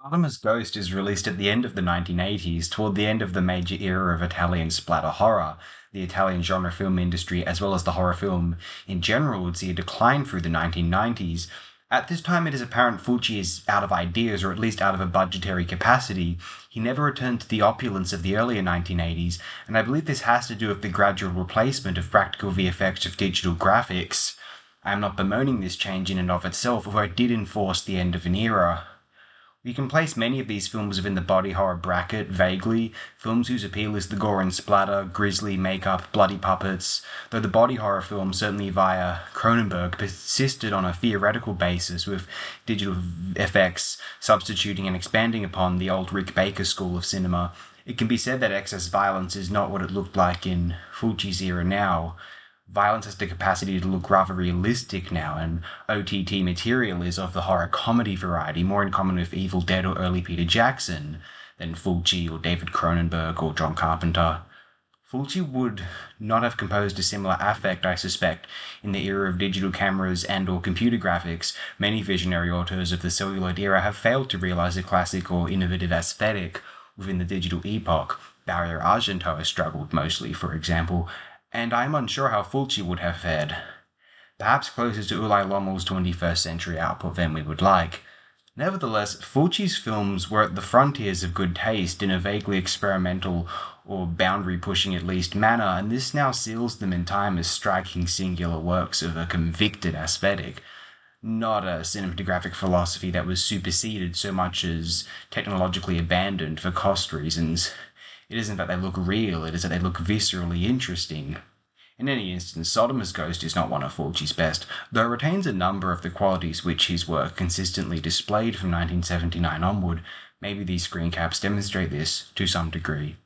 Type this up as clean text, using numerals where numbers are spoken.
Sodoma's Ghost is released at the end of the 1980s, toward the end of the major era of Italian splatter horror. The Italian genre film industry, as well as the horror film in general, would see a decline through the 1990s. At this time, it is apparent Fulci is out of ideas, or at least out of a budgetary capacity. He never returned to the opulence of the earlier 1980s, and I believe this has to do with the gradual replacement of practical VFX with digital graphics. I am not bemoaning this change in and of itself, although it did enforce the end of an era. We can place many of these films within the body horror bracket, vaguely, films whose appeal is the gore and splatter, grisly makeup, bloody puppets, though the body horror film, certainly via Cronenberg, persisted on a theoretical basis with digital effects substituting and expanding upon the old Rick Baker school of cinema. It can be said that excess violence is not what it looked like in Fulci's era now. Violence has the capacity to look rather realistic now, and OTT material is of the horror comedy variety, more in common with Evil Dead or early Peter Jackson than Fulci or David Cronenberg or John Carpenter. Fulci would not have composed a similar affect, I suspect, in the era of digital cameras and or computer graphics. Many visionary authors of the celluloid era have failed to realize a classic or innovative aesthetic within the digital epoch. Dario Argento has struggled mostly, for example, and I am unsure how Fulci would have fared. Perhaps closer to Ulai Lommel's 21st century output than we would like. Nevertheless, Fulci's films were at the frontiers of good taste in a vaguely experimental, or boundary-pushing at least, manner, and this now seals them in time as striking singular works of a convicted aesthetic, not a cinematographic philosophy that was superseded so much as technologically abandoned for cost reasons. It isn't that they look real, it is that they look viscerally interesting. In any instance, Sodoma's Ghost is not one of Fulci's best, though it retains a number of the qualities which his work consistently displayed from 1979 onward. Maybe these screen caps demonstrate this to some degree.